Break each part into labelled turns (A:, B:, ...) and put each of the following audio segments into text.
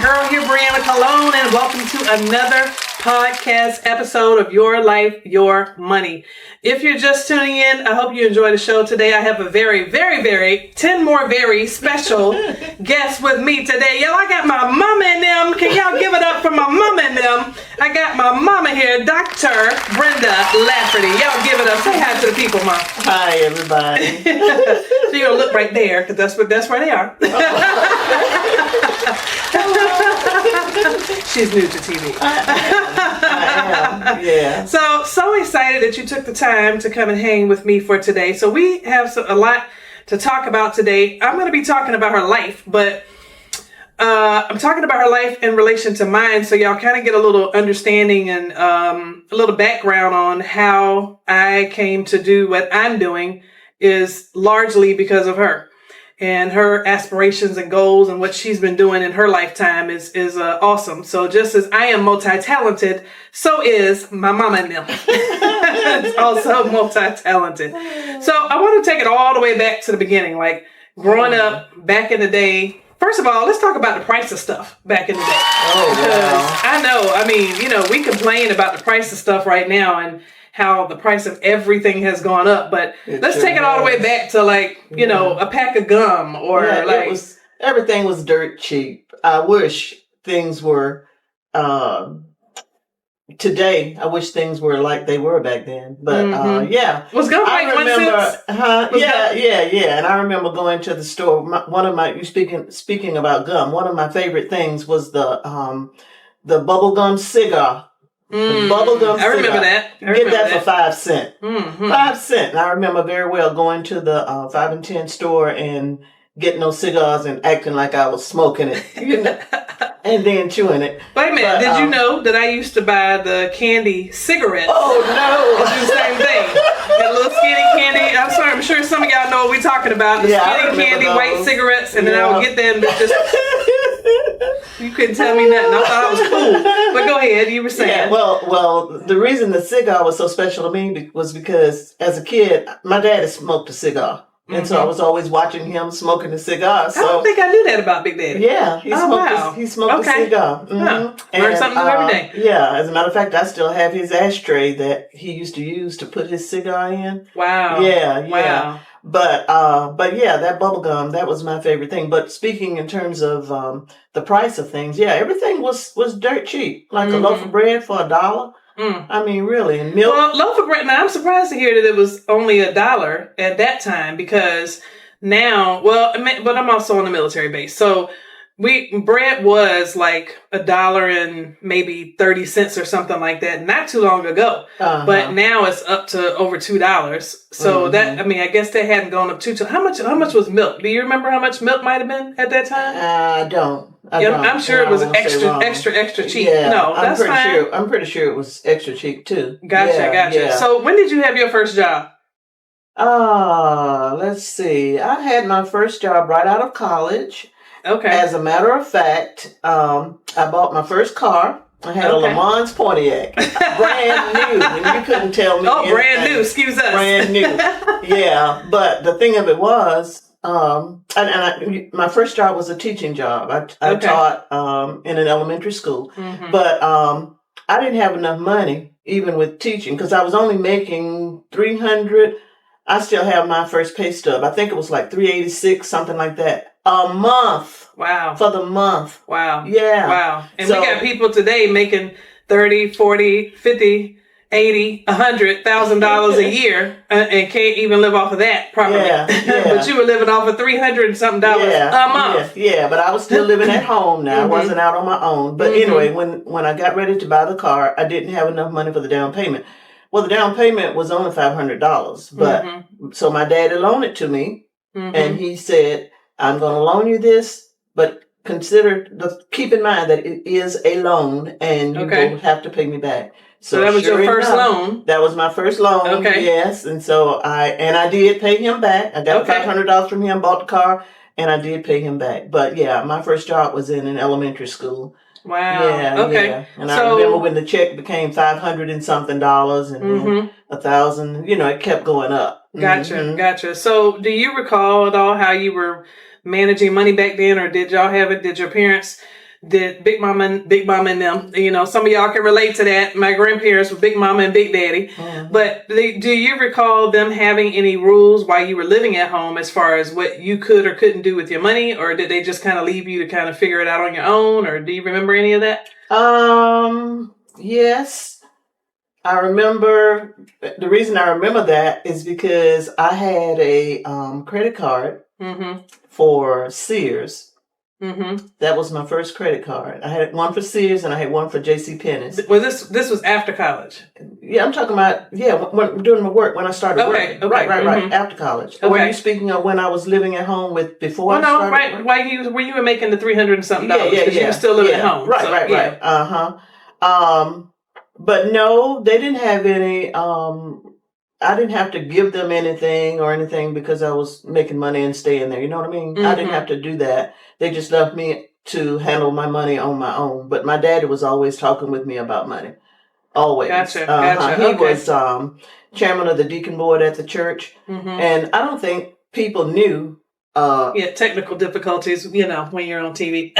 A: girl here, Breanna Colón, and welcome to another podcast episode of Your Life, Your Money. If you're just tuning in, I hope you enjoy the show today. I have a very 10 more very special guests with me today. Y'all, I got my mama and them. Can y'all give it up for my mama and them? I got my mama here, Dr. Brenda Lafferty. Y'all give it up. Say hi to the people, Mom.
B: Hi, everybody.
A: So you're going to look right there, because that's where they are. She's new to TV.
B: I am, yeah.
A: So excited that you took the time to come and hang with me for today. So we have a lot to talk about today. I'm going to be talking about her life, but I'm talking about her life in relation to mine, so y'all kind of get a little understanding and a little background on how I came to do what I'm doing is largely because of her. And her aspirations and goals and what she's been doing in her lifetime is awesome. So just as I am multi-talented, so is my mama and them. It's also multi-talented. So I want to take it all the way back to the beginning, like growing up back in the day. First of all, let's talk about the price of stuff back in the day.
B: Oh, wow.
A: I know, I mean, we complain about the price of stuff right now and how the price of everything has gone up, but let's take it all the way back to a pack of gum or
B: everything was dirt cheap. I wish things were today. I wish things were like they were back then. But
A: was gum like 1 cent?
B: Yeah. And I remember going to the store. Speaking about gum, one of my favorite things was the bubblegum cigar. Bubblegum
A: I remember that.
B: Get that for 5 cents.
A: Mm-hmm.
B: 5 cents. And I remember very well going to the 5 and 10 store and getting those cigars and acting like I was smoking it, and then chewing it.
A: Wait a minute. Did you know that I used to buy the candy cigarettes?
B: Oh, no.
A: I do the same thing. That little skinny candy. I'm sorry. I'm sure some of y'all know what we're talking about. The skinny candy, those white cigarettes. And then I would get them. You couldn't tell me nothing. I thought it was cool. But go ahead. You were saying.
B: Yeah, well, the reason the cigar was so special to me was because as a kid, my daddy smoked a cigar. And so I was always watching him smoking a cigar. So
A: I don't think I knew that about Big Daddy.
B: Yeah, he smoked a cigar.
A: Mm-hmm. Learn something new every day.
B: Yeah, as a matter of fact, I still have his ashtray that he used to use to put his cigar in.
A: Wow.
B: Yeah.
A: Wow.
B: But yeah, that bubble gum, that was my favorite thing. But speaking in terms of the price of things, everything was dirt cheap. Like a loaf of bread for $1. I mean, really, and milk.
A: Well, loaf of bread. Now, I'm surprised to hear that it was only $1 at that time because now, but I'm also on the military base, so bread was like $1 and maybe 30 cents or something like that, not too long ago. But now it's up to over $2. So that, I guess that hadn't gone up too. How much was milk? Do you remember how much milk might have been at that time?
B: I don't.
A: I'm sure it was extra cheap.
B: Yeah,
A: no, that's fine.
B: I'm pretty sure it was extra cheap too.
A: Gotcha.
B: Yeah.
A: So when did you have your first job?
B: Let's see. I had my first job right out of college.
A: Okay.
B: As a matter of fact, I bought my first car. I had a Le Mans Pontiac, brand new, and you couldn't tell me.
A: Oh, brand new. Excuse us.
B: Brand new. Yeah, but the thing of it was, my first job was a teaching job. I taught in an elementary school, but I didn't have enough money even with teaching because I was only making $300. I still have my first pay stub. I think it was like $386, something like that. A month.
A: Wow.
B: For the month.
A: Wow.
B: Yeah.
A: Wow. And we got people today making $30, $40, $50, $80, $100,000 a year and can't even live off of that properly.
B: Yeah.
A: But you were living off of $300 and something a month.
B: Yeah, but I was still living at home now. I wasn't out on my own. But anyway, when I got ready to buy the car, I didn't have enough money for the down payment. Well, the down payment was only $500. But so my daddy loaned it to me and he said, I'm going to loan you this, but keep in mind that it is a loan and you will have to pay me back.
A: So that was your first loan?
B: That was my first loan. Okay. Yes. And so I did pay him back. I got $500 from him, bought the car, and I did pay him back. But yeah, my first job was in an elementary school.
A: Wow.
B: Yeah. Okay. Yeah. And I remember when the check became $500 and something dollars and then $1,000, it kept going up.
A: Gotcha. So do you recall at all how you were managing money back then, or did y'all have it? Did your parents did Big Mama and them. You know, some of y'all can relate to that. My grandparents were Big Mama and Big Daddy. Mm-hmm. But do you recall them having any rules while you were living at home as far as what you could or couldn't do with your money? Or did they just kind of leave you to kind of figure it out on your own? Or do you remember any of that?
B: Yes. I remember, the reason I remember that is because I had a credit card for Sears. Mm-hmm. That was my first credit card. I had one for Sears and I had one for JCPenney's.
A: Well, this was after college.
B: Yeah, I'm talking about during my work when I started working. Okay. Right. After college. Okay. Or were you speaking of when I was living at home before I started?
A: Right. When you were making the $300 and something dollars because you were still living at home.
B: Right. But no, they didn't have any. I didn't have to give them anything or anything because I was making money and staying there. You know what I mean? Mm-hmm. I didn't have to do that. They just left me to handle my money on my own. But my daddy was always talking with me about money. Always.
A: Gotcha.
B: He was chairman of the deacon board at the church. Mm-hmm. And I don't think people knew.
A: Technical difficulties, when you're on TV.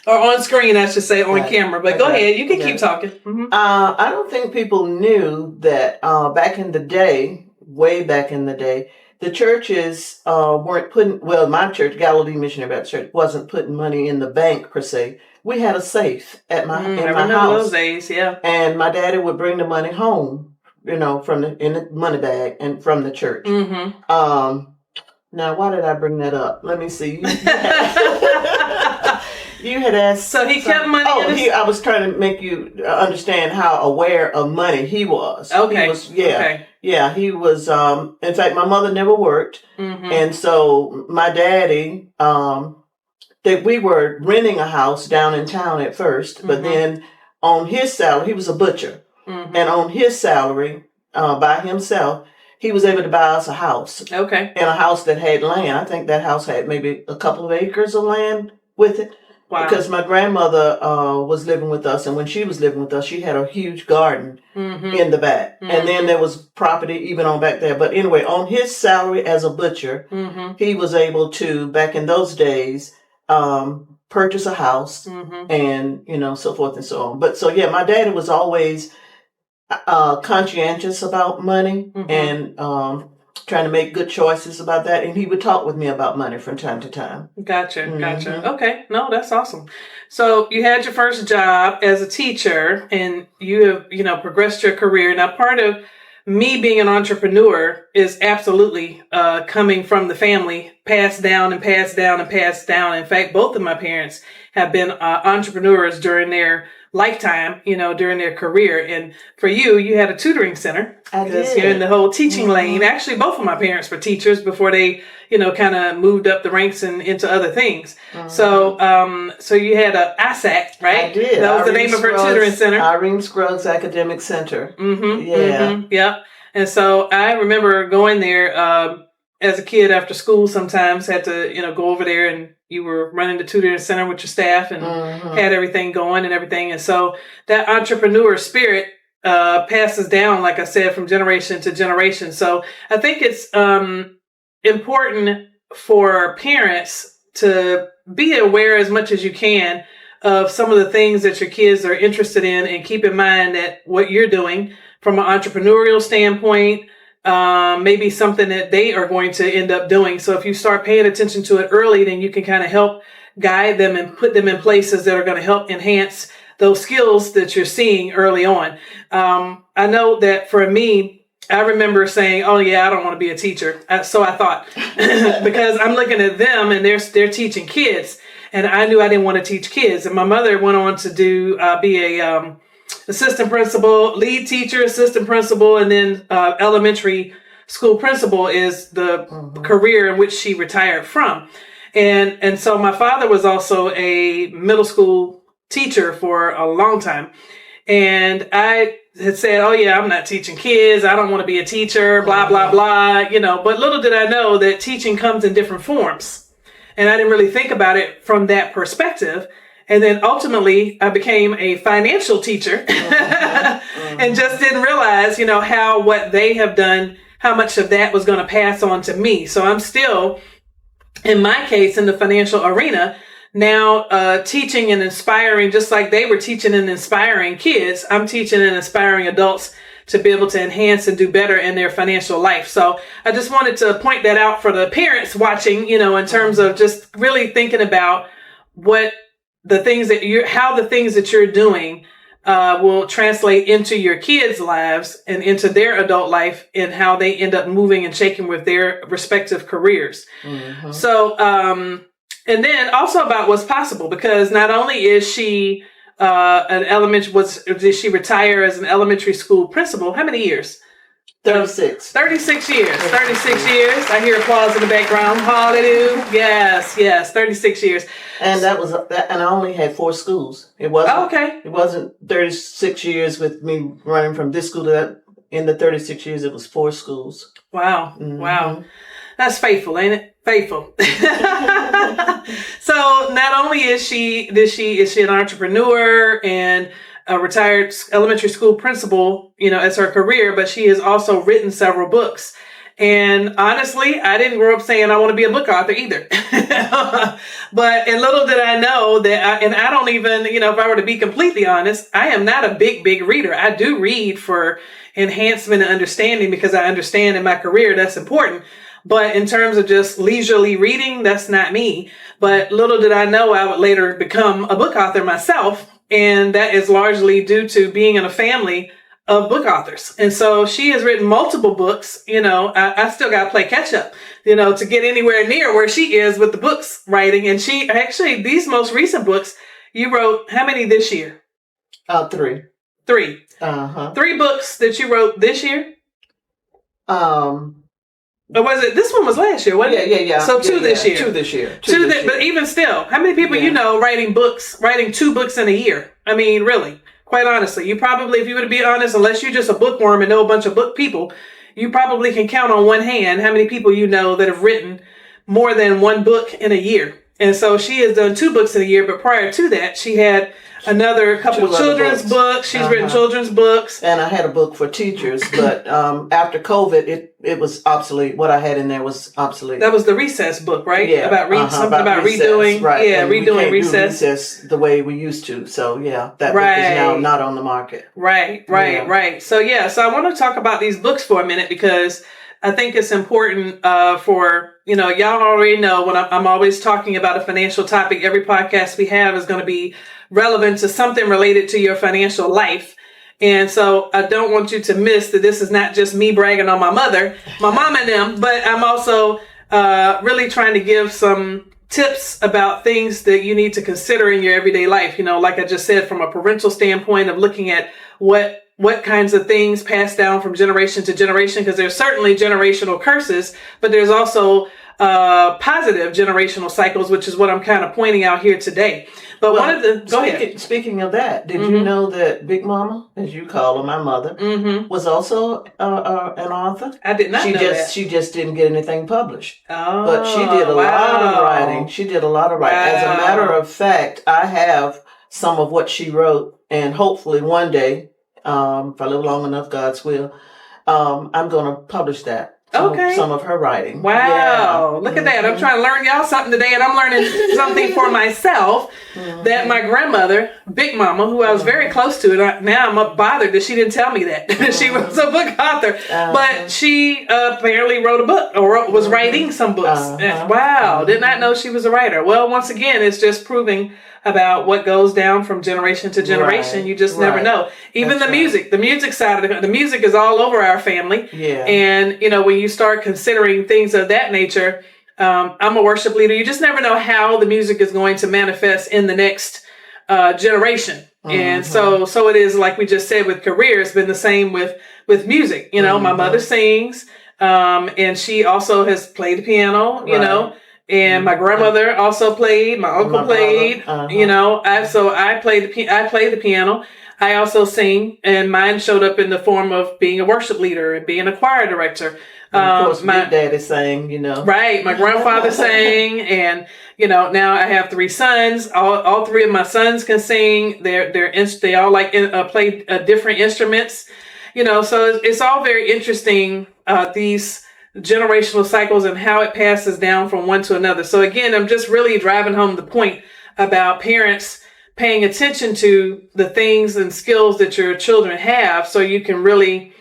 A: Or on screen, I should say, on camera. But go ahead, you can keep talking. Mm-hmm.
B: I don't think people knew that back in the day, way back in the day, the churches weren't putting, my church, Galilee Missionary Baptist Church, wasn't putting money in the bank per se. We had a safe at my house.
A: Those days, yeah.
B: And my daddy would bring the money home, in the money bag and from the church. Mm-hmm. Now, why did I bring that up? Let me see. You had asked.
A: So he kept money.
B: I was trying to make you understand how aware of money he was.
A: Okay.
B: He was, yeah. He was. In fact, my mother never worked, and so my daddy. We were renting a house down in town at first, but then on his salary, he was a butcher, and on his salary, by himself, he was able to buy us a house.
A: Okay.
B: And a house that had land. I think that house had maybe a couple of acres of land with it. Wow. Because my grandmother was living with us, and when she was living with us, she had a huge garden in the back. Mm-hmm. And then there was property even on back there. But anyway, on his salary as a butcher, he was able to, back in those days, purchase a house and, so forth and so on. But my daddy was always conscientious about money and trying to make good choices about that. And he would talk with me about money from time to time.
A: Gotcha. Okay. No, that's awesome. So you had your first job as a teacher and you have, progressed your career. Now, part of me being an entrepreneur is absolutely coming from the family, passed down and passed down and passed down. In fact, both of my parents have been entrepreneurs during their lifetime, during their career. And for you had a tutoring center because you're in the whole teaching lane. Actually, both of my parents were teachers before they, kind of moved up the ranks and into other things. So you had a ISAC, right?
B: I did.
A: That was the name of her tutoring center.
B: Irene Scruggs Academic Center.
A: Yeah. And so I remember going there as a kid after school. Sometimes had to, go over there, and you were running the tutoring center with your staff and had everything going and everything. And so that entrepreneur spirit passes down, like I said, from generation to generation. So I think it's important for parents to be aware as much as you can of some of the things that your kids are interested in, and keep in mind that what you're doing from an entrepreneurial standpoint, maybe something that they are going to end up doing. So if you start paying attention to it early, then you can kind of help guide them and put them in places that are going to help enhance those skills that you're seeing early on. I know that for me, I remember saying, "Oh yeah, I don't want to be a teacher." So I thought, because I'm looking at them and they're teaching kids, and I knew I didn't want to teach kids. And my mother went on to be a assistant principal, lead teacher, assistant principal, and then elementary school principal is the career in which she retired from. And so my father was also a middle school teacher for a long time. And I had said, "Oh yeah, I'm not teaching kids. I don't want to be a teacher, blah, blah, blah," but little did I know that teaching comes in different forms. And I didn't really think about it from that perspective. And then ultimately I became a financial teacher and just didn't realize, how what they have done, how much of that was going to pass on to me. So I'm still, in my case, in the financial arena, now teaching and inspiring, just like they were teaching and inspiring kids. I'm teaching and inspiring adults to be able to enhance and do better in their financial life. So I just wanted to point that out for the parents watching, in terms of just really thinking about how the things that you're doing will translate into your kids' lives and into their adult life, and how they end up moving and shaking with their respective careers. Mm-hmm. So, and then also about what's possible, because not only is she did she retire as an elementary school principal? How many years?
B: 36.
A: 36 years. 36 years. I hear applause in the background. Hallelujah. Yes. 36 years.
B: And and I only had 4 schools. It wasn't 36 years with me running from this school to that. In the 36 years, it was 4 schools.
A: Wow. Mm-hmm. Wow. That's faithful, ain't it? Faithful. So not only is she an entrepreneur and a retired elementary school principal, as her career, but she has also written several books. And honestly, I didn't grow up saying I want to be a book author either. But little did I know that, I don't even, if I were to be completely honest, I am not a big reader. I do read for enhancement and understanding, because I understand in my career that's important. But in terms of just leisurely reading, that's not me. But little did I know I would later become a book author myself. And that is largely due to being in a family of book authors. And so she has written multiple books. I still got to play catch up, to get anywhere near where she is with the books writing. And she actually, these most recent books, you wrote how many this year?
B: 3.
A: 3. 3 books that you wrote this year? Or was it? This one was last year, wasn't it? Yeah. So 2 this year.
B: 2 this year.
A: But even still, how many people writing 2 books in a year? I mean, really, quite honestly, you probably, if you were to be honest, unless you're just a bookworm and know a bunch of book people, you probably can count on one hand how many people that have written more than 1 book in a year. And so she has done 2 books in a year, but prior to that, she had another couple of children's books. She's written children's books.
B: And I had a book for teachers, but after COVID, it was obsolete. What I had in there was obsolete.
A: That was the recess book, right?
B: Yeah.
A: About recess, redoing. Right. Yeah,
B: and
A: redoing
B: we can't
A: recess.
B: do recess the way we used to. So, that book is now not on the market.
A: Right. So, so I want to talk about these books for a minute, because I think it's important for, y'all already know when I'm always talking about a financial topic, every podcast we have is going to be relevant to something related to your financial life. And so I don't want you to miss that this is not just me bragging on my mom and them, but I'm also really trying to give some tips about things that you need to consider in your everyday life. Like I just said, from a parental standpoint of looking at what kinds of things pass down from generation to generation, because there's certainly generational curses, but there's also positive generational cycles, which is what I'm kind of pointing out here today. But go ahead.
B: Speaking of that, did you know that Big Mama, as you call her, my mother, was also an author?
A: I did not know that.
B: She just didn't get anything published.
A: Oh,
B: but she did a lot of writing. Wow. As a matter of fact, I have some of what she wrote, and hopefully one day, if I live long enough, God's will, I'm going to publish that. Some of her writing.
A: Wow. Look at that. I'm trying to learn y'all something today, and I'm learning something for myself that my grandmother, Big Mama, who I was very close to, and now I'm bothered that she didn't tell me that she was a book author. But she apparently wrote a book or was writing some books. Wow. Did not know she was a writer. Well, once again, it's just proving about what goes down from generation to generation. You just never know. Even the music side of the music is all over our family.
B: Yeah.
A: And, when you start considering things of that nature, I'm a worship leader. You just never know how the music is going to manifest in the next generation. And so it is, like we just said, with career, it's been the same with music. My mother sings, and she also has played the piano, and my grandmother also played. My uncle played. I played the piano. I also sing, and mine showed up in the form of being a worship leader and being a choir director.
B: Of course, my daddy sang,
A: Right. My grandfather sang, and now I have 3 sons. All 3 of my sons can sing. They all play different instruments. So it's all very interesting. These generational cycles and how it passes down from one to another. So again, I'm just really driving home the point about parents paying attention to the things and skills that your children have, so you can really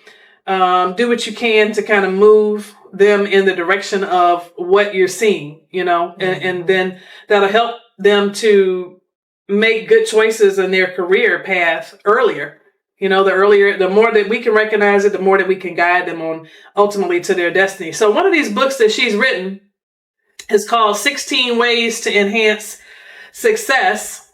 A: do what you can to kind of move them in the direction of what you're seeing, and then that'll help them to make good choices in their career path earlier. The more that we can recognize it, the more that we can guide them on ultimately to their destiny. So one of these books that she's written is called 16 Ways to Enhance Success.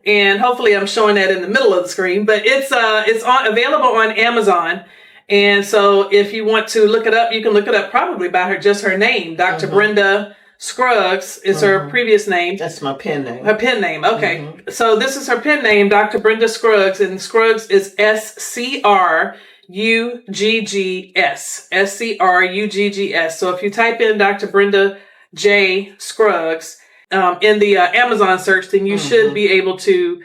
A: And hopefully I'm showing that in the middle of the screen, but it's available on Amazon. And so if you want to look it up, you can look it up probably by just her name. Dr. Brenda Scruggs is her previous name.
B: That's my pen name.
A: Her pen name. Okay. So this is her pen name, Dr. Brenda Scruggs, and Scruggs is SCRUGGS. SCRUGGS. So if you type in Dr. Brenda J. Scruggs in the Amazon search, then you should be able to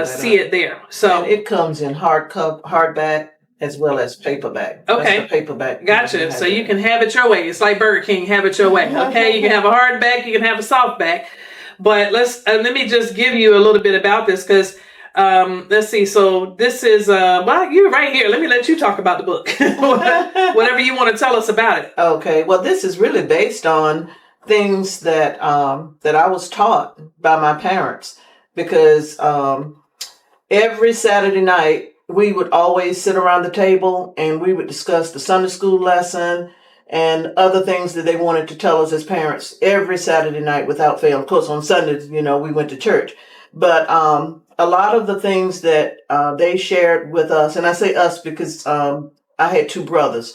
A: see it there. So
B: and it comes in hardback as well as paperback.
A: Okay.
B: That's the paperback.
A: Gotcha. So you can have it your way. It's like Burger King, have it your way. Okay. You can have a hardback, you can have a softback. But let me just give you a little bit about this, because let's see. So this is well, you're right here. Let me let you talk about the book. Whatever you want to tell us about it.
B: Okay. Well, this is really based on things that that I was taught by my parents, because every Saturday night we would always sit around the table and we would discuss the Sunday school lesson and other things that they wanted to tell us as parents every Saturday night without fail. Of course, on Sundays, we went to church. But a lot of the things that they shared with us, and I say us because I had two brothers,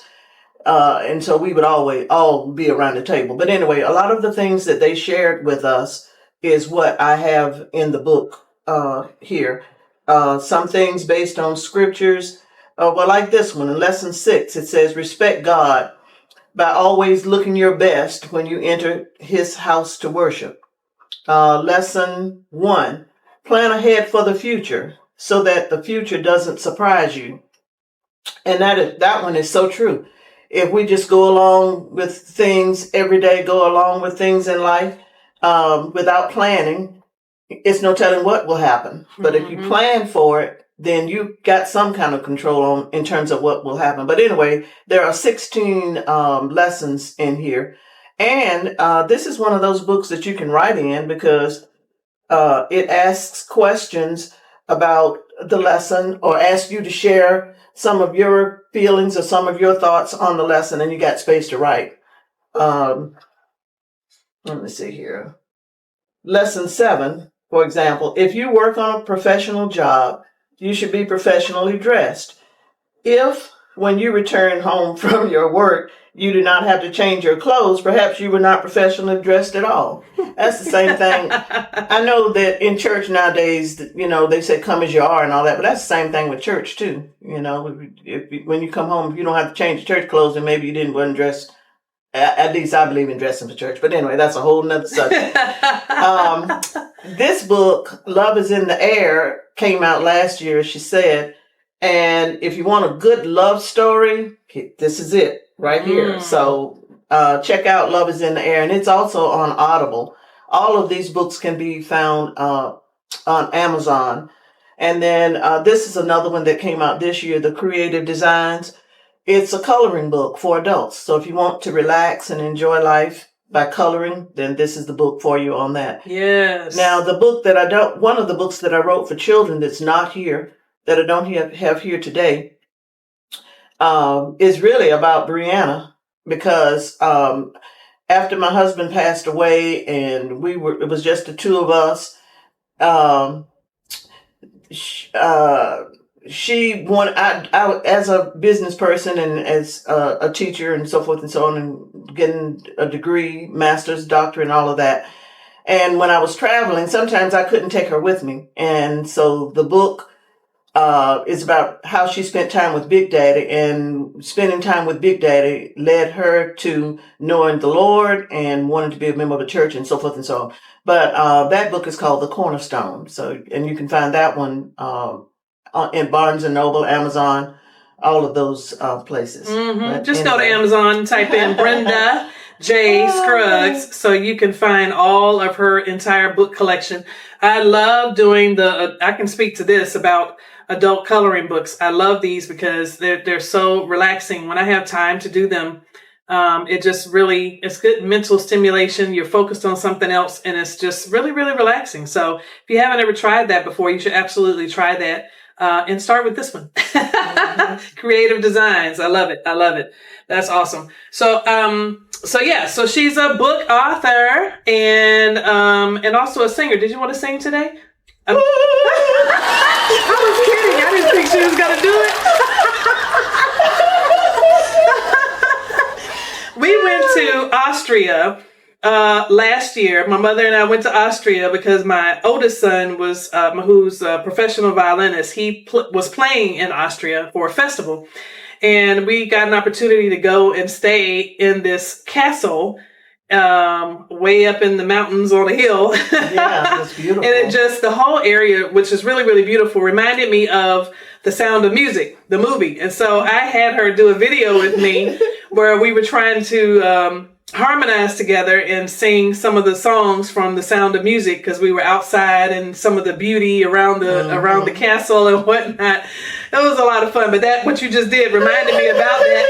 B: and so we would always all be around the table. But anyway, a lot of the things that they shared with us is what I have in the book here. Some things based on scriptures. Well, like this one, in lesson 6, it says, respect God by always looking your best when you enter his house to worship. Lesson 1, plan ahead for the future so that the future doesn't surprise you. And that one is so true. If we just go along with things every day, go along with things in life without planning, it's no telling what will happen. But if you plan for it, then you got some kind of control in terms of what will happen. But anyway, there are 16 lessons in here. And this is one of those books that you can write in, because it asks questions about the lesson, or asks you to share some of your feelings or some of your thoughts on the lesson, and you got space to write. Let me see here. Lesson 7, for example, if you work on a professional job, you should be professionally dressed. If, when you return home from your work, you do not have to change your clothes, perhaps you were not professionally dressed at all. That's the same thing. I know that in church nowadays, they say come as you are and all that, but that's the same thing with church too. When you come home, if you don't have to change your church clothes, then maybe you wasn't dressed. At least I believe in dressing for church. But anyway, that's a whole nother subject. This book, Love is in the Air, came out last year, as she said. And if you want a good love story, this is it right here. So check out Love is in the Air. And it's also on Audible. All of these books can be found on Amazon. And then this is another one that came out this year, The Creative Designs. It's a coloring book for adults. So if you want to relax and enjoy life by coloring, then this is the book for you on that.
A: Yes.
B: Now, one of the books that I wrote for children that's not here, that I don't have here today, is really about Breanna, because after my husband passed away and it was just the two of us, she wanted, I as a business person and as a teacher and so forth and so on, and getting a degree, master's, doctorate, and all of that. And when I was traveling, sometimes I couldn't take her with me. And so the book is about how she spent time with Big Daddy, and spending time with Big Daddy led her to knowing the Lord and wanting to be a member of a church and so forth and so on. But that book is called The Cornerstone. So, and you can find that one in Barnes and Noble, Amazon, all of those places.
A: Just go to Amazon, type in Brenda J. Scruggs, so you can find all of her entire book collection. I love doing I can speak to this about adult coloring books. I love these because they're so relaxing. When I have time to do them, it's good mental stimulation. You're focused on something else, and it's just really, really relaxing. So if you haven't ever tried that before, you should absolutely try that. And start with this one. Creative Designs. I love it. I love it. That's awesome. So she's a book author and also a singer. Did you want to sing today? I was kidding. I didn't think she was going to do it. We went to Austria last year. My mother and I went to Austria because my oldest son who's a professional violinist. He was playing in Austria for a festival, and we got an opportunity to go and stay in this castle way up in the mountains on a hill.
B: Yeah, it's beautiful.
A: And the whole area, which is really, really beautiful, reminded me of The Sound of Music, the movie. And so I had her do a video with me where we were trying to harmonize together and sing some of the songs from The Sound of Music, because we were outside and some of the beauty around the castle and whatnot. It was a lot of fun, but what you just did reminded me about that.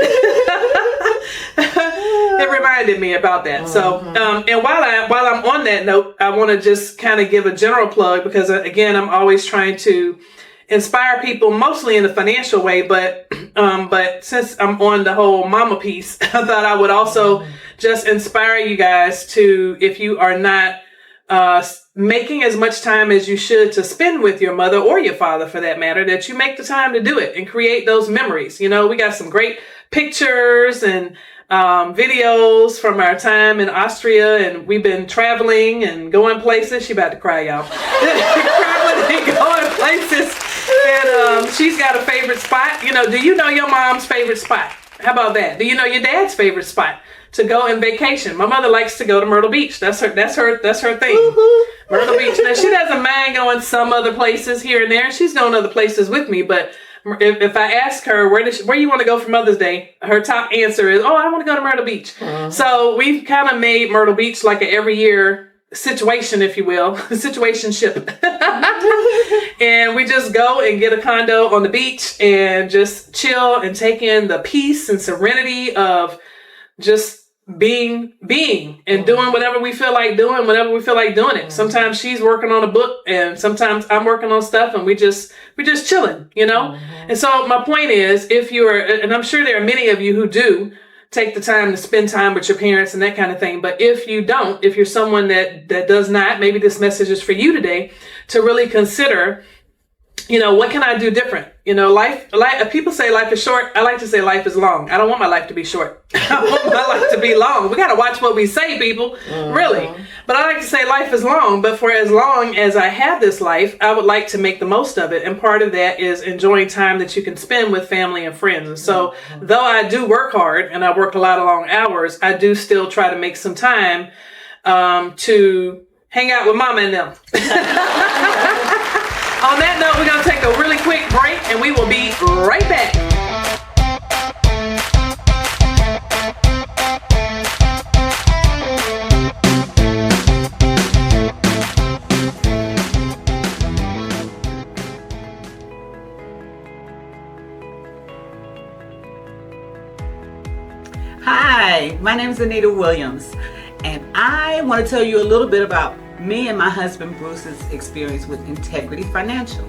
A: It reminded me about that. So, and while I'm on that note, I want to just kind of give a general plug, because again, I'm always trying to inspire people, mostly in a financial way, but since I'm on the whole mama piece, I thought I would also just inspire you guys to, if you are not making as much time as you should to spend with your mother or your father, for that matter, that you make the time to do it and create those memories. You know, we got some great pictures and videos from our time in Austria, and we've been traveling and going places. She about to cry, y'all. Traveling and going places. And she's got a favorite spot. You know, do you know your mom's favorite spot? How about that? Do you know your dad's favorite spot to go on vacation? My mother likes to go to Myrtle Beach. That's her thing. Myrtle Beach. Now, she doesn't mind going some other places here and there. She's going other places with me, but if I ask her where you want to go for Mother's Day, her top answer is, I want to go to Myrtle Beach. So we've kind of made Myrtle Beach like an every year situation, if you will, situationship. And we just go and get a condo on the beach and just chill and take in the peace and serenity of just being and doing whatever we feel like doing, whenever we feel like doing it. Sometimes she's working on a book and sometimes I'm working on stuff, and we just chilling, you know? And so my point is, and I'm sure there are many of you who do take the time to spend time with your parents and that kind of thing. But if you don't, if you're someone that does not, maybe this message is for you today, to really consider, you know, what can I do different? You know, life, people say life is short. I like to say life is long. I don't want my life to be short. I want my life to be long. We got to watch what we say, people, really. But I like to say life is long, but for as long as I have this life, I would like to make the most of it. And part of that is enjoying time that you can spend with family and friends. And so though I do work hard and I work a lot of long hours, I do still try to make some time to hang out with mama and them. On that note, we're going to take a really quick break, and we will be right back.
C: Hi, my name is Anita Williams, and I want to tell you a little bit about me and my husband Bruce's experience with Integrity Financial.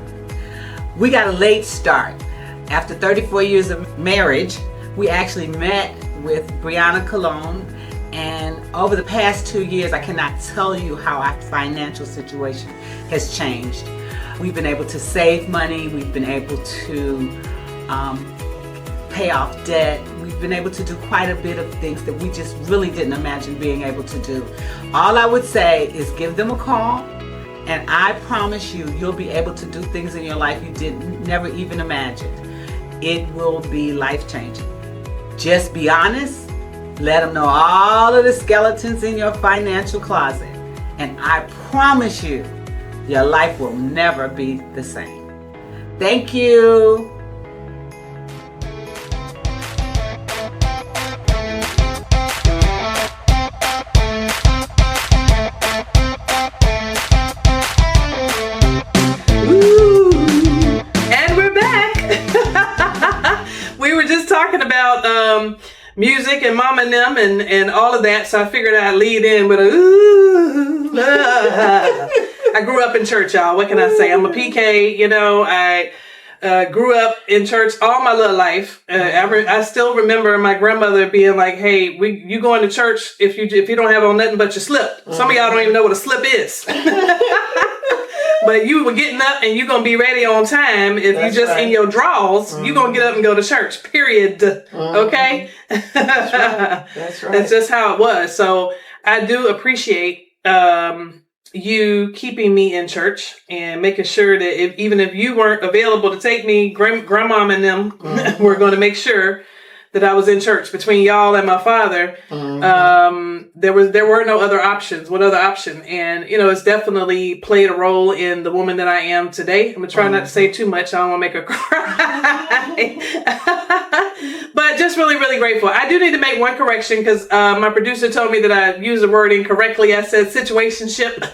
C: We got a late start. After 34 years of marriage, we actually met with Breanna Colón, and over the past 2 years, I cannot tell you how our financial situation has changed. We've been able to save money, we've been able to pay off debt. We've been able to do quite a bit of things that we just really didn't imagine being able to do. All I would say is give them a call, and I promise you, you'll be able to do things in your life you never even imagined. It will be life-changing. Just be honest, let them know all of the skeletons in your financial closet, and I promise you, your life will never be the same. Thank you.
A: music and mom and them and all of that. So I figured I'd lead in with a ooh. I grew up in church, y'all. What can I say? I'm a PK, I grew up in church all my little life. I still remember my grandmother being like, "Hey, you going to church if you don't have on nothing but your slip." Some of y'all don't even know what a slip is. But you were getting up and you're going to be ready on time. If you just in your drawers, you're going to get up and go to church, period. Okay?
B: That's right.
A: That's just how it was. So I do appreciate you keeping me in church and making sure that even if you weren't available to take me, grandmom and them were going to make sure that I was in church. Between y'all and my father, there were no other options. What other option? And it's definitely played a role in the woman that I am today. I'm gonna try not to say too much. I don't want to make her cry. But just really, really grateful. I do need to make one correction because my producer told me that I used the word incorrectly. I said situationship,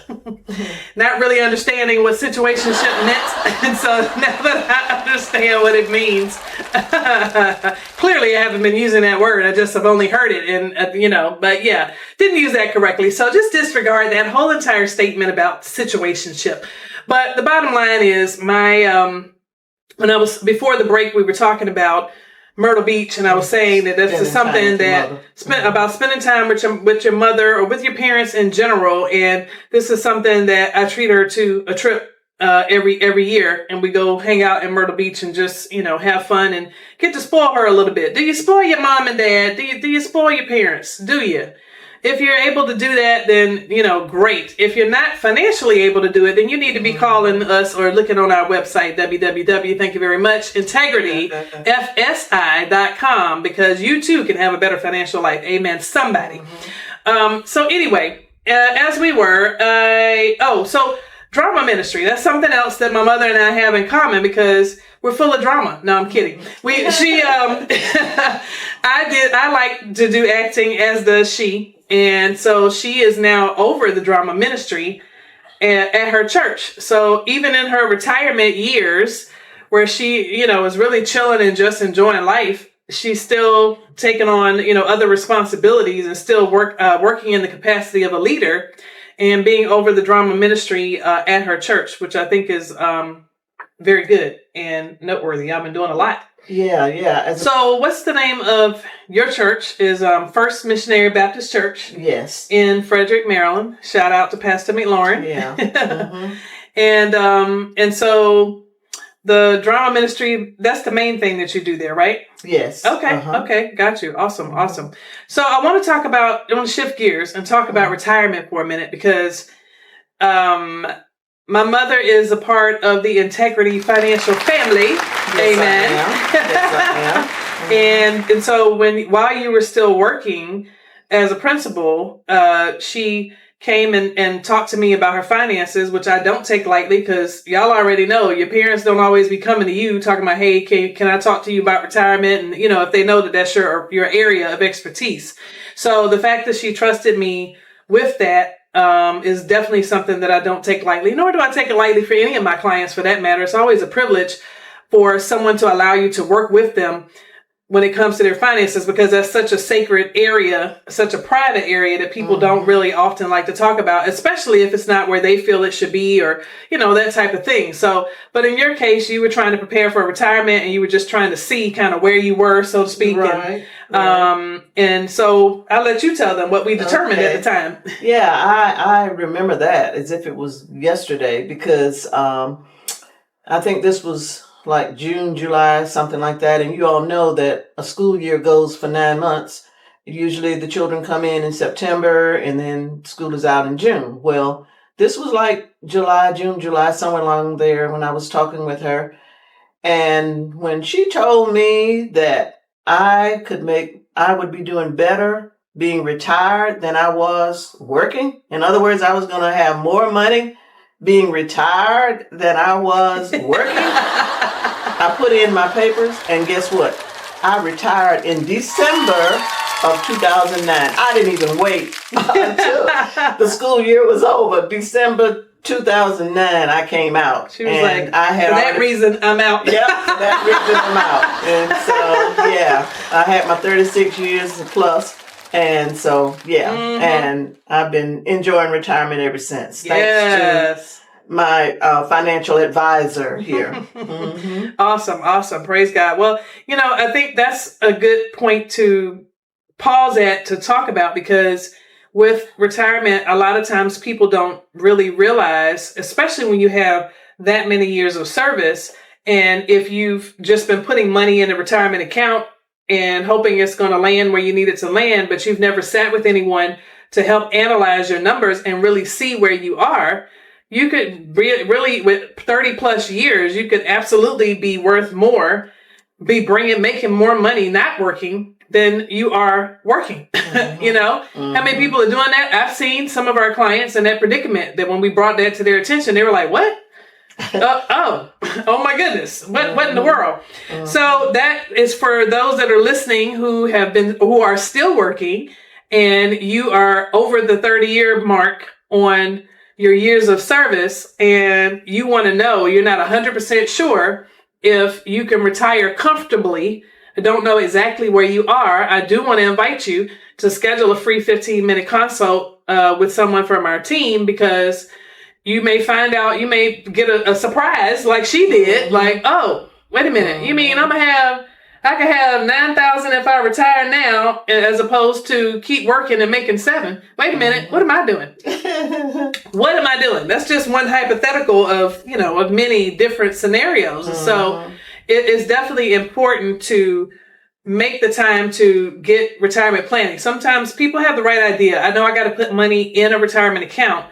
A: not really understanding what situationship meant. And so now that I understand what it means, clearly I haven't been using that word. I just have only heard it, and but yeah, didn't use that correctly. So just disregard that whole entire statement about situationship. But the bottom line is when I was before the break, we were talking about Myrtle Beach, and I was saying that this is something that about spending time with your mother or with your parents in general, and this is something that I treat her to a trip every year, and we go hang out in Myrtle Beach and just have fun and get to spoil her a little bit. Do you spoil your mom and dad? Do you spoil your parents? Do you? If you're able to do that, then great. If you're not financially able to do it, then you need to be calling us or looking on our website, thank you very much, integrityfsi.com, because you too can have a better financial life. Amen, somebody. So anyway, as we were, so drama ministry. That's something else that my mother and I have in common because we're full of drama. No, I'm kidding. I like to do acting, as does she. And so she is now over the drama ministry at her church. So even in her retirement years, where she, is really chilling and just enjoying life, she's still taking on, other responsibilities and still working in the capacity of a leader and being over the drama ministry at her church, which I think is very good and noteworthy. I've been doing a lot.
B: Yeah.
A: So what's the name of your church? Is First Missionary Baptist Church.
B: Yes.
A: In Frederick, Maryland. Shout out to Pastor McLaurin.
B: Yeah.
A: And so the drama ministry, that's the main thing that you do there, right?
B: Yes.
A: Okay. Got you. Awesome. So I want to shift gears and talk about retirement for a minute, because my mother is a part of the Integrity Financial family.
B: Yes,
A: Amen.
B: Yes, I am.
A: And so while you were still working as a principal, she came and talked to me about her finances, which I don't take lightly, because y'all already know your parents don't always be coming to you talking about, hey, can I talk to you about retirement? And, if they know that that's your area of expertise. So the fact that she trusted me with that is definitely something that I don't take lightly, nor do I take it lightly for any of my clients for that matter. It's always a privilege for someone to allow you to work with them when it comes to their finances, because that's such a sacred area, such a private area that people don't really often like to talk about, especially if it's not where they feel it should be, or, that type of thing. So, but in your case, you were trying to prepare for retirement, and you were just trying to see kind of where you were, so to speak.
B: Right.
A: And so I'll let you tell them what we determined at the time.
B: Yeah, I remember that as if it was yesterday, because I think this was like June, July, something like that. And you all know that a school year goes for 9 months. Usually the children come in September, and then school is out in June. Well, this was like June, July, somewhere along there when I was talking with her. And when she told me that I would be doing better being retired than I was working. In other words, I was going to have more money being retired than I was working. I put in my papers, and guess what? I retired in December of 2009. I didn't even wait until the school year was over. December 2009, I came out.
A: She was like,
B: I had
A: for that reason, I'm out.
B: Yep, for that reason, I'm out. And so, yeah, I had my 36 years plus. And so, yeah, and I've been enjoying retirement ever since. Thanks to my financial advisor here.
A: Awesome. Praise God. Well, I think that's a good point to pause at to talk about, because with retirement, a lot of times people don't really realize, especially when you have that many years of service, and if you've just been putting money in a retirement account and hoping it's going to land where you need it to land, but you've never sat with anyone to help analyze your numbers and really see where you are, you could really, with 30 plus years, you could absolutely be worth more, making more money not working than you are working. How many people are doing that? I've seen some of our clients in that predicament, that when we brought that to their attention, they were like, what? Oh my goodness. What in the world? So that is for those that are listening who are still working, and you are over the 30-year mark on your years of service, and you want to know, you're not 100% sure if you can retire comfortably. I don't know exactly where you are. I do want to invite you to schedule a free 15-minute consult with someone from our team, because you may find out, you may get a surprise like she did. Like, oh, wait a minute. You mean I can have 9,000 if I retire now, as opposed to keep working and making 7. Wait a minute. What am I doing? What am I doing? That's just one hypothetical of many different scenarios. So it is definitely important to make the time to get retirement planning. Sometimes people have the right idea. I know I got to put money in a retirement account,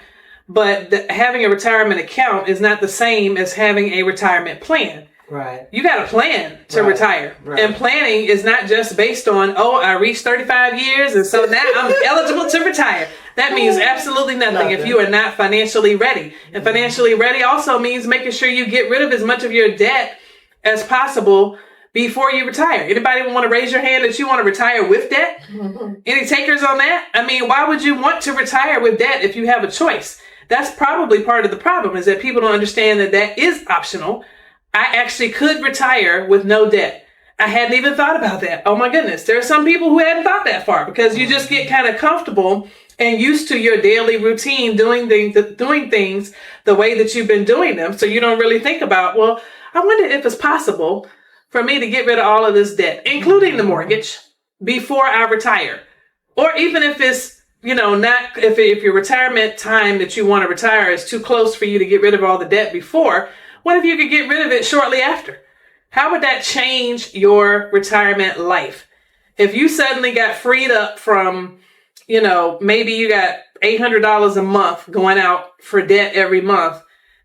A: but having a retirement account is not the same as having a retirement plan.
B: Right.
A: You got a plan to retire. Right. And planning is not just based on, I reached 35 years and so now I'm eligible to retire. That means absolutely nothing if you are not financially ready. And financially ready also means making sure you get rid of as much of your debt as possible before you retire. Anybody want to raise your hand that you want to retire with debt? Any takers on that? I mean, why would you want to retire with debt if you have a choice? That's probably part of the problem, is that people don't understand that that is optional. I actually could retire with no debt. I hadn't even thought about that. Oh my goodness. There are some people who hadn't thought that far, because you just get kind of comfortable and used to your daily routine doing things the way that you've been doing them. So you don't really think about, well, I wonder if it's possible for me to get rid of all of this debt, including the mortgage, before I retire. Or even if it's, not, if your retirement time that you want to retire is too close for you to get rid of all the debt before, what if you could get rid of it shortly after? How would that change your retirement life? If you suddenly got freed up from, maybe you got $800 a month going out for debt every month,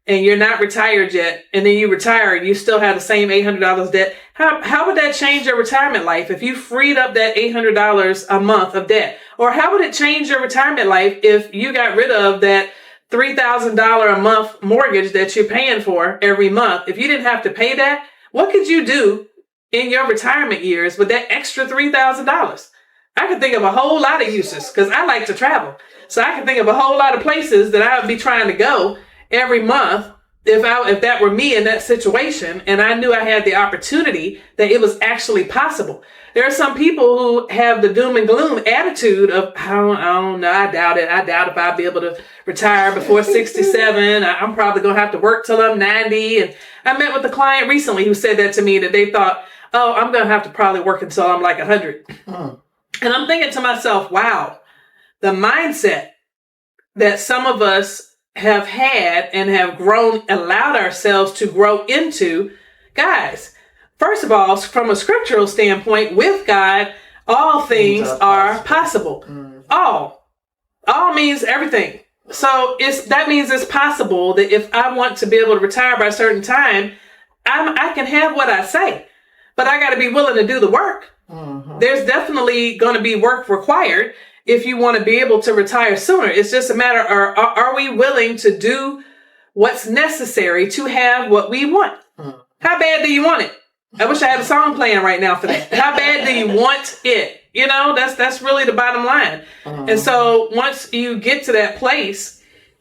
A: and you're not retired yet, and then you retire and you still have the same $800 debt, how would that change your retirement life if you freed up that $800 a month of debt? Or how would it change your retirement life if you got rid of that $3,000 a month mortgage that you're paying for every month? If you didn't have to pay that, what could you do in your retirement years with that extra $3,000? I could think of a whole lot of uses, because I like to travel. So I can think of a whole lot of places that I would be trying to go every month if that were me in that situation, and I knew I had the opportunity, that it was actually possible. There are some people who have the doom and gloom attitude of, I don't know, I doubt it. I doubt if I'll be able to retire before 67. I'm probably going to have to work till I'm 90. And I met with a client recently who said that to me, that they thought, I'm going to have to probably work until I'm like 100. And I'm thinking to myself, wow, the mindset that some of us have had and have allowed ourselves to grow into. Guys, first of all, from a scriptural standpoint, with God, all things are possible. All means everything. So that means it's possible that if I want to be able to retire by a certain time, I can have what I say, but I got to be willing to do the work. There's definitely going to be work required if you want to be able to retire sooner. It's just a matter of, are we willing to do what's necessary to have what we want? How bad do you want it? I wish I had a song playing right now for that. How bad do you want it? That's really the bottom line. And so once you get to that place,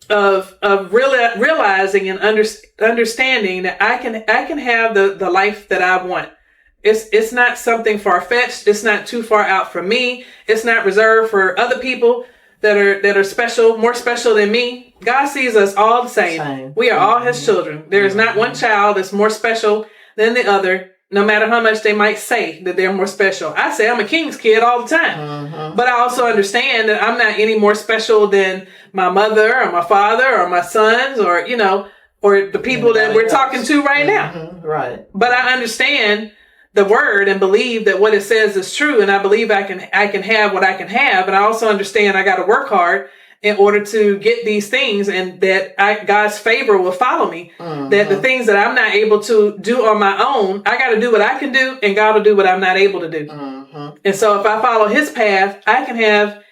A: really realizing and understanding that I can have the life that I want. It's not something far-fetched. It's not too far out from me. It's not reserved for other people that are special, more special than me. God sees us all the same. We are all his children. There is not one child that's more special than the other, no matter how much they might say that they're more special. I say I'm a king's kid all the time. But I also understand that I'm not any more special than my mother or my father or my sons or, or the people that we're talking to right now.
B: Right.
A: But I understand the word and believe that what it says is true. And I believe I can have what I can have. But I also understand I got to work hard in order to get these things, and that God's favor will follow me. That the things that I'm not able to do on my own, I got to do what I can do, and God will do what I'm not able to do. And so if I follow his path, I can have,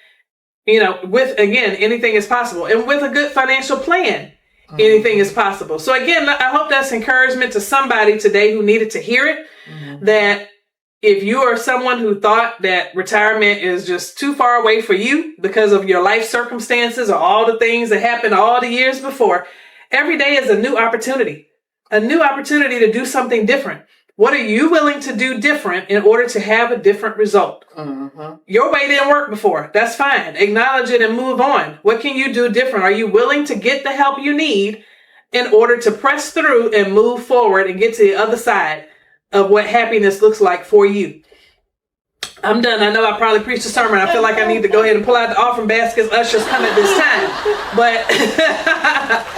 A: anything is possible. And with a good financial plan, anything is possible. So again, I hope that's encouragement to somebody today who needed to hear it. That if you are someone who thought that retirement is just too far away for you because of your life circumstances or all the things that happened all the years before, every day is a new opportunity to do something different. What are you willing to do different in order to have a different result? Your way didn't work before. That's fine. Acknowledge it and move on. What can you do different? Are you willing to get the help you need in order to press through and move forward and get to the other side of what happiness looks like for you? I'm done. I know I probably preached a sermon. I feel like I need to go ahead and pull out the offering baskets. Ushers come at this time. But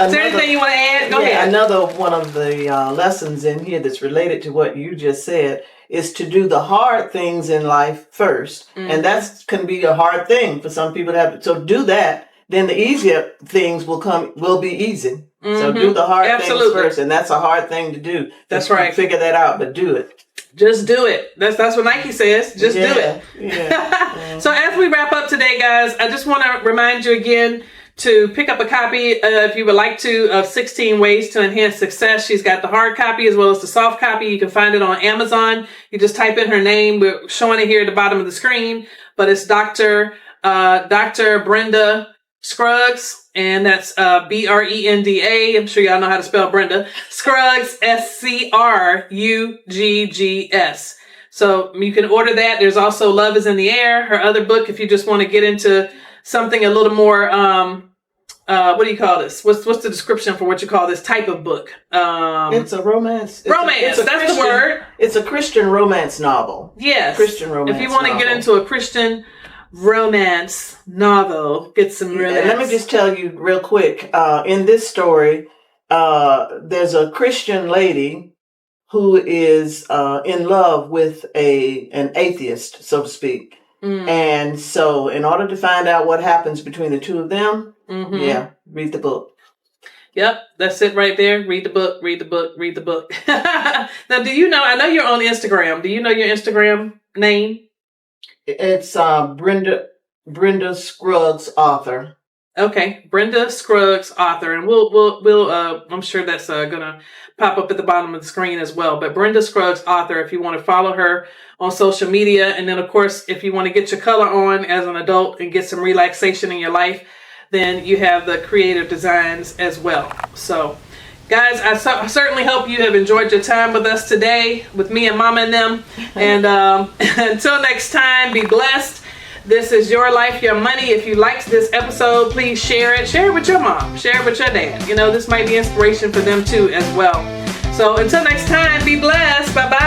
A: is there anything you want to add? Go ahead.
B: Another one of the lessons in here that's related to what you just said is to do the hard things in life first. And that can be a hard thing for some people to have. So do that. Then the easier things will be easy. So do the hard things first. And that's a hard thing to do.
A: That's right.
B: Figure that out, but do it.
A: Just do it. That's what Nike says. Just do it. Yeah. So as we wrap up today, guys, I just want to remind you again to pick up a copy, if you would like to, of 16 Ways to Enhance Success. She's got the hard copy as well as the soft copy. You can find it on Amazon. You just type in her name. We're showing it here at the bottom of the screen, but it's Dr. Brenda Scruggs, and that's Brenda. I'm sure y'all know how to spell Brenda. Scruggs, Scruggs. So you can order that. There's also Love is in the Air, her other book, if you just want to get into something a little more, what do you call this? What's the description for what you call this type of book?
B: It's a romance.
A: That's the word.
B: It's a Christian romance novel.
A: Yes.
B: Christian romance
A: If you want to get into a Christian romance novel, get some romance.
B: And let me just tell you real quick, in this story, there's a Christian lady who is in love with an atheist, so to speak. And so in order to find out what happens between the two of them, read the book.
A: Yep, that's it right there. Read the book, read the book, read the book. Now, do you know, I know you're on Instagram. Do you know your Instagram name?
B: It's Brenda Scruggs author.
A: Okay, Brenda Scruggs author, and we'll I'm sure that's gonna pop up at the bottom of the screen as well. But Brenda Scruggs author, if you want to follow her on social media, and then of course if you want to get your color on as an adult and get some relaxation in your life, then you have the creative designs as well. So, guys, I certainly hope you have enjoyed your time with us today, with me and Mama and them. And until next time, be blessed. This is Your Life, Your Money. If you liked this episode, please share it. Share it with your mom. Share it with your dad. This might be inspiration for them too as well. So until next time, be blessed. Bye-bye.